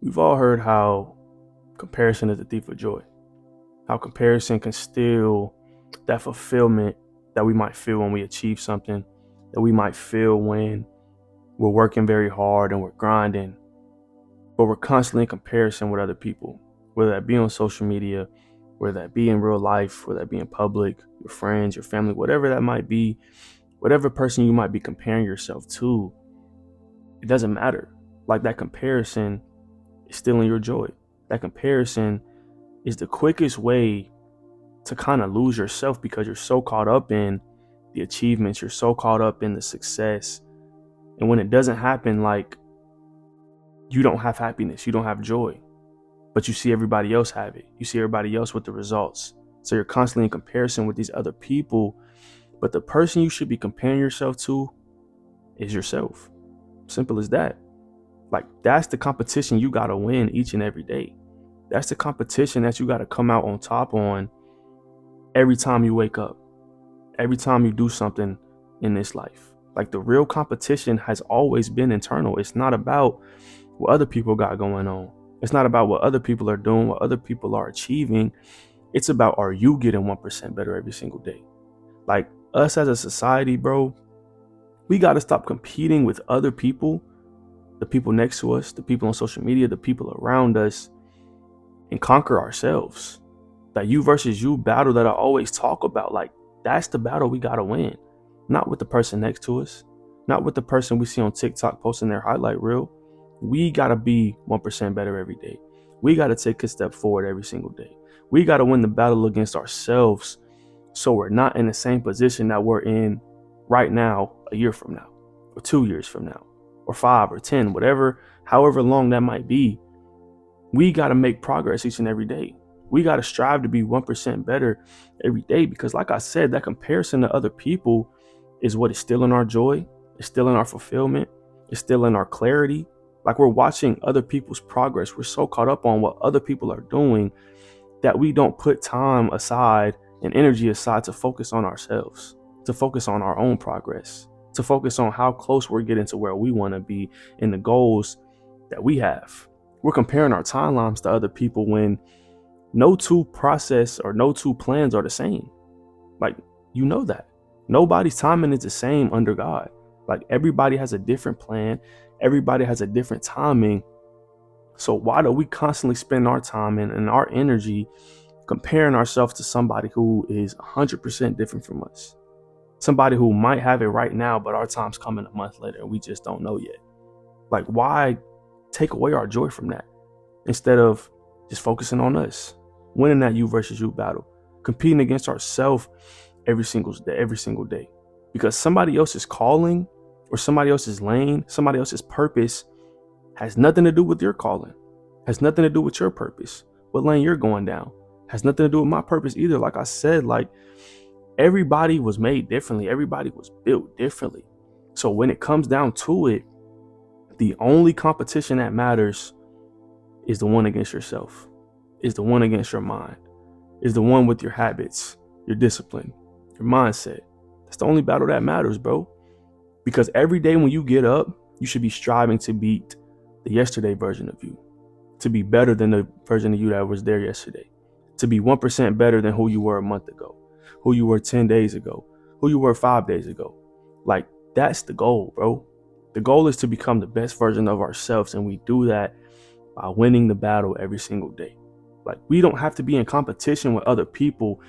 We've all heard how comparison is the thief of joy, how comparison can steal that fulfillment that we might feel when we achieve something, that we might feel when we're working very hard and we're grinding, but we're constantly in comparison with other people, whether that be on social media, whether that be in real life, whether that be in public, your friends, your family, whatever that might be, whatever person you might be comparing yourself to, it doesn't matter. Like that comparison is stealing your joy. That comparison is the quickest way to kind of lose yourself because you're so caught up in the achievements, you're so caught up in the success. And when it doesn't happen, like you don't have happiness, you don't have joy, but you see everybody else have it. You see everybody else with the results. So you're constantly in comparison with these other people. But the person you should be comparing yourself to is yourself. Simple as that. Like that's the competition you got to win each and every day. That's the competition that you got to come out on top on every time you wake up, every time you do something in this life. Like the real competition has always been internal. It's not about what other people got going on. It's not about what other people are doing, what other people are achieving. It's about, are you getting 1% better every single day? Like us as a society, bro, we got to stop competing with other people, the people next to us, the people on social media, the people around us, and conquer ourselves. That you versus you battle that I always talk about, like that's the battle we got to win. Not with the person next to us, not with the person we see on TikTok posting their highlight reel. We got to be 1% better every day. We got to take a step forward every single day. We got to win the battle against ourselves so we're not in the same position that we're in right now, a year from now, or 2 years from now, or 5 or 10, whatever, however long that might be. We got to make progress each and every day. We got to strive to be 1% better every day because, like I said, that comparison to other people is what is stealing our joy, it's stealing our fulfillment, it's stealing our clarity. Like we're watching other people's progress. We're so caught up on what other people are doing that we don't put time aside and energy aside to focus on ourselves, to focus on our own progress, to focus on how close we're getting to where we want to be and the goals that we have. We're comparing our timelines to other people when no two process or no two plans are the same. Like, you know that. Nobody's timing is the same under God. Like everybody has a different plan. Everybody has a different timing. So why do we constantly spend our time and our energy comparing ourselves to somebody who is 100% different from us? Somebody who might have it right now, but our time's coming a month later and we just don't know yet. Like, why take away our joy from that instead of just focusing on us, winning that you versus you battle, competing against ourselves every single day, because somebody else's calling or somebody else's lane, somebody else's purpose has nothing to do with your calling, has nothing to do with your purpose. What lane you're going down has nothing to do with my purpose either. Like I said, like everybody was made differently. Everybody was built differently. So when it comes down to it, the only competition that matters is the one against yourself, is the one against your mind, is the one with your habits, your discipline, your mindset. That's the only battle that matters, bro. Because every day when you get up, you should be striving to beat the yesterday version of you, to be better than the version of you that was there yesterday, to be 1% better than who you were a month ago, who you were 10 days ago, who you were 5 days ago. Like, that's the goal, bro. The goal is to become the best version of ourselves, and we do that by winning the battle every single day. Like, we don't have to be in competition with other people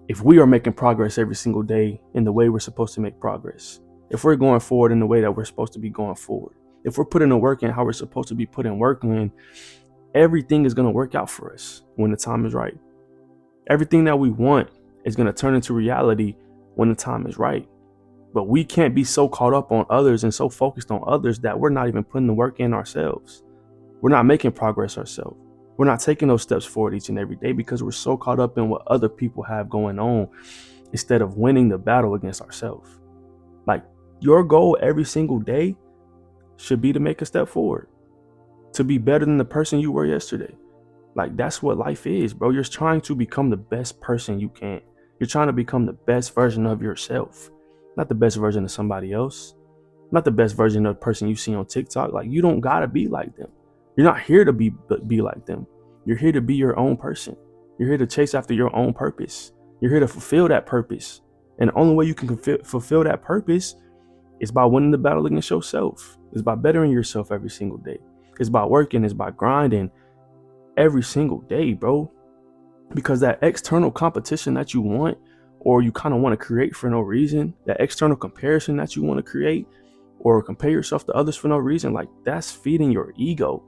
if we are making progress every single day in the way we're supposed to make progress. If we're going forward in the way that we're supposed to be going forward. If we're putting the work in how we're supposed to be putting work in, everything is going to work out for us when the time is right. Everything that we want is going to turn into reality when the time is right. But we can't be so caught up on others and so focused on others that we're not even putting the work in ourselves. We're not making progress ourselves. We're not taking those steps forward each and every day because we're so caught up in what other people have going on instead of winning the battle against ourselves. Like, your goal every single day should be to make a step forward, to be better than the person you were yesterday. Like, that's what life is, bro. You're trying to become the best person you can. You're trying to become the best version of yourself, not the best version of somebody else, not the best version of the person you see on TikTok. Like, you don't gotta be like them. You're not here to be like them. You're here to be your own person. You're here to chase after your own purpose. You're here to fulfill that purpose. And the only way you can fulfill that purpose is by winning the battle against yourself. It's by bettering yourself every single day. It's by working. It's by grinding every single day, bro. Because that external competition that you want, or you kind of want to create for no reason, that external comparison that you want to create or compare yourself to others for no reason, like that's feeding your ego.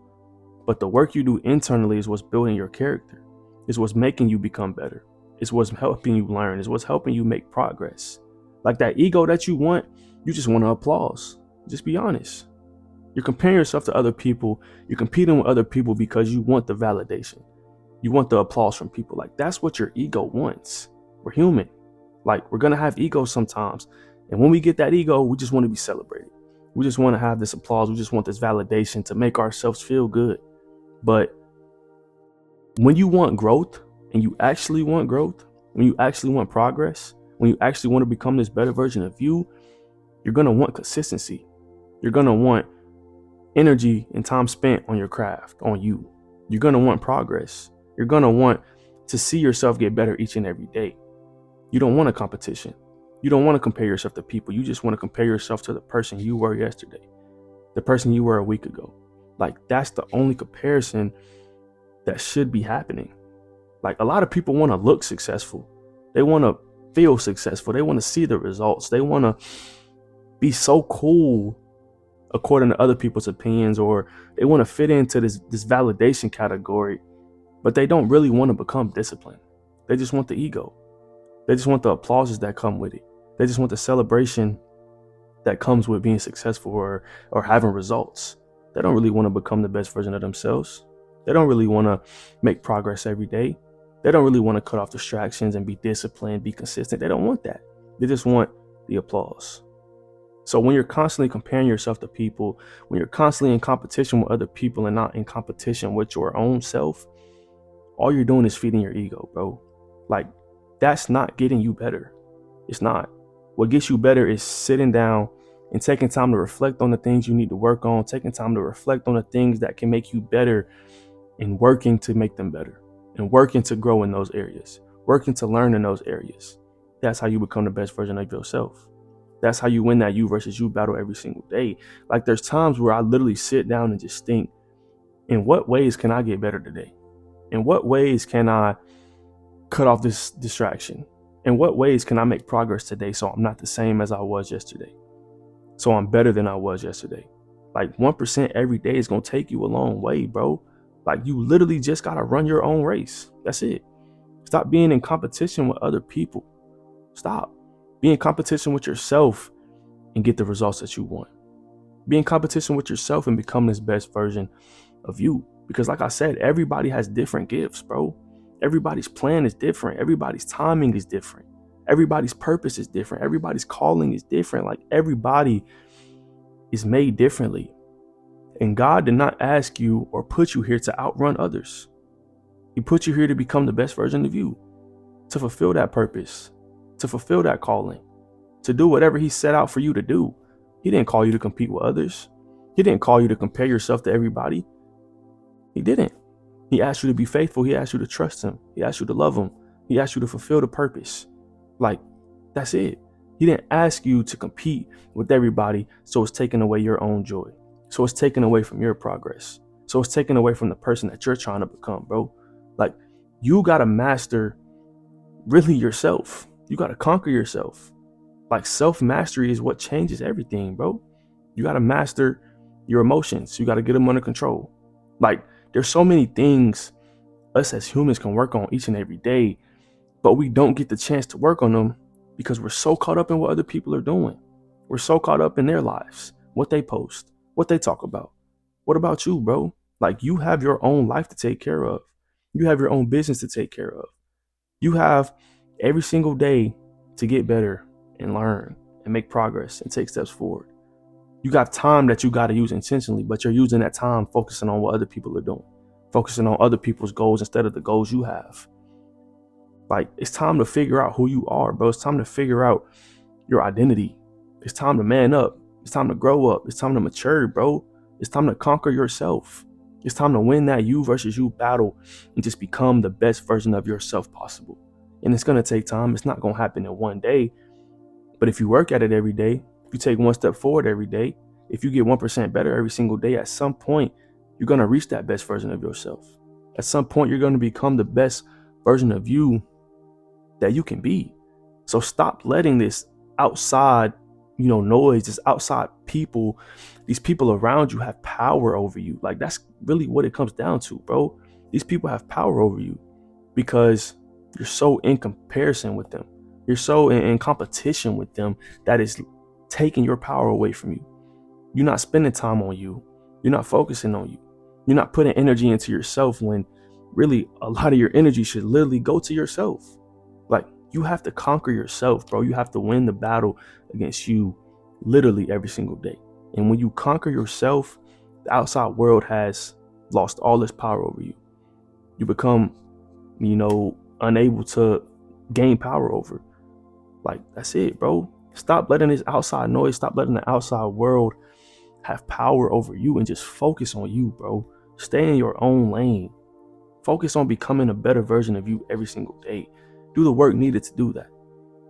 But the work you do internally is what's building your character. It's what's making you become better. It's what's helping you learn. It's what's helping you make progress. Like that ego that you want, you just want to applause. Just be honest. You're comparing yourself to other people. You're competing with other people because you want the validation. You want the applause from people. Like that's what your ego wants. We're human. Like we're going to have egos sometimes. And when we get that ego, we just want to be celebrated. We just want to have this applause. We just want this validation to make ourselves feel good. But when you want growth and you actually want growth, when you actually want progress, when you actually want to become this better version of you, you're going to want consistency. You're going to want energy and time spent on your craft, on you. You're going to want progress. You're going to want to see yourself get better each and every day. You don't want a competition. You don't want to compare yourself to people. You just want to compare yourself to the person you were yesterday, the person you were a week ago. Like that's the only comparison that should be happening. Like a lot of people want to look successful. They want to feel successful. They want to see the results. They want to be so cool according to other people's opinions, or they want to fit into this validation category, but they don't really want to become disciplined. They just want the ego. They just want the applauses that come with it. They just want the celebration that comes with being successful or having results. They don't really want to become the best version of themselves. They don't really want to make progress every day. They don't really want to cut off distractions and be disciplined, be consistent. They don't want that. They just want the applause. So when you're constantly comparing yourself to people, when you're constantly in competition with other people and not in competition with your own self, all you're doing is feeding your ego, bro. Like that's not getting you better. It's not. What gets you better is sitting down and taking time to reflect on the things you need to work on, taking time to reflect on the things that can make you better and working to make them better and working to grow in those areas, working to learn in those areas. That's how you become the best version of yourself. That's how you win that you versus you battle every single day. Like there's times where I literally sit down and just think, in what ways can I get better today? In what ways can I cut off this distraction? In what ways can I make progress today so I'm not the same as I was yesterday? So I'm better than I was yesterday. Like 1% every day is going to take you a long way, bro. Like you literally just got to run your own race. That's it. Stop being in competition with other people. Stop. Be in competition with yourself and get the results that you want. Be in competition with yourself and become this best version of you. Because like I said, everybody has different gifts, bro. Everybody's plan is different. Everybody's timing is different. Everybody's purpose is different. Everybody's calling is different. Like everybody is made differently. And God did not ask you or put you here to outrun others. He put you here to become the best version of you, to fulfill that purpose, to fulfill that calling, to do whatever he set out for you to do. He didn't call you to compete with others. He didn't call you to compare yourself to everybody. He didn't. He asked you to be faithful. He asked you to trust him. He asked you to love him. He asked you to fulfill the purpose. Like, that's it. He didn't ask you to compete with everybody, so it's taking away your own joy. So it's taken away from your progress. So it's taken away from the person that you're trying to become, bro. Like, you got to master really yourself. You got to conquer yourself. Like, self-mastery is what changes everything, bro. You got to master your emotions. You got to get them under control. Like, there's so many things us as humans can work on each and every day, but we don't get the chance to work on them because we're so caught up in what other people are doing. We're so caught up in their lives, what they post, what they talk about. What about you, bro? Like, you have your own life to take care of. You have your own business to take care of. You have every single day to get better and learn and make progress and take steps forward. You got time that you got to use intentionally, but you're using that time focusing on what other people are doing, focusing on other people's goals instead of the goals you have. Like, it's time to figure out who you are, bro. It's time to figure out your identity. It's time to man up. It's time to grow up. It's time to mature, bro. It's time to conquer yourself. It's time to win that you versus you battle and just become the best version of yourself possible. And it's going to take time. It's not going to happen in one day. But if you work at it every day, if you take one step forward every day, if you get 1% better every single day, at some point, you're going to reach that best version of yourself. At some point, you're going to become the best version of you that you can be. So stop letting this outside, noise, this outside people, these people around you have power over you. Like, that's really what it comes down to, bro. These people have power over you because you're so in comparison with them. You're so in competition with them that is taking your power away from you. You're not spending time on you. You're not focusing on you. You're not putting energy into yourself when really a lot of your energy should literally go to yourself. Like, you have to conquer yourself, bro. You have to win the battle against you literally every single day. And when you conquer yourself, the outside world has lost all its power over you. You become, unable to gain power over. Like, that's it, bro. Stop letting this outside noise, stop letting the outside world have power over you and just focus on you, bro. Stay in your own lane. Focus on becoming a better version of you every single day. Do the work needed to do that.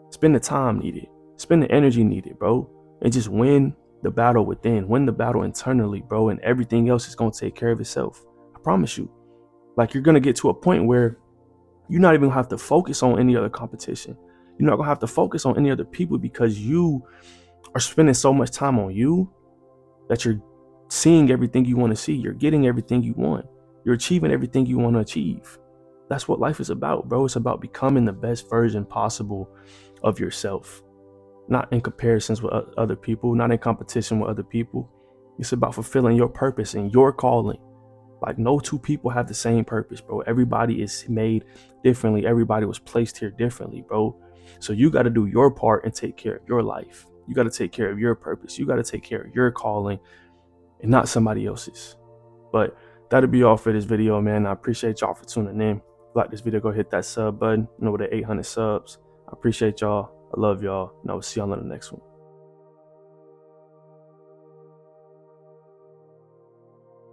Spend the time needed. Spend the energy needed, bro. And just win the battle within. Win the battle internally, bro. And everything else is going to take care of itself. I promise you. Like, you're going to get to a point where you're not even going to have to focus on any other competition. You're not going to have to focus on any other people because you are spending so much time on you that you're seeing everything you want to see. You're getting everything you want. You're achieving everything you want to achieve. That's what life is about, bro. It's about becoming the best version possible of yourself. Not in comparisons with other people, not in competition with other people. It's about fulfilling your purpose and your calling. Like, no two people have the same purpose, bro. Everybody is made differently. Everybody was placed here differently, bro. So you got to do your part and take care of your life. You got to take care of your purpose. You got to take care of your calling and not somebody else's. But that'll be all for this video, man. I appreciate y'all for tuning in. If you like this video, go hit that sub button. Over the 800 subs. I appreciate y'all. I love y'all. And I will see y'all in the next one.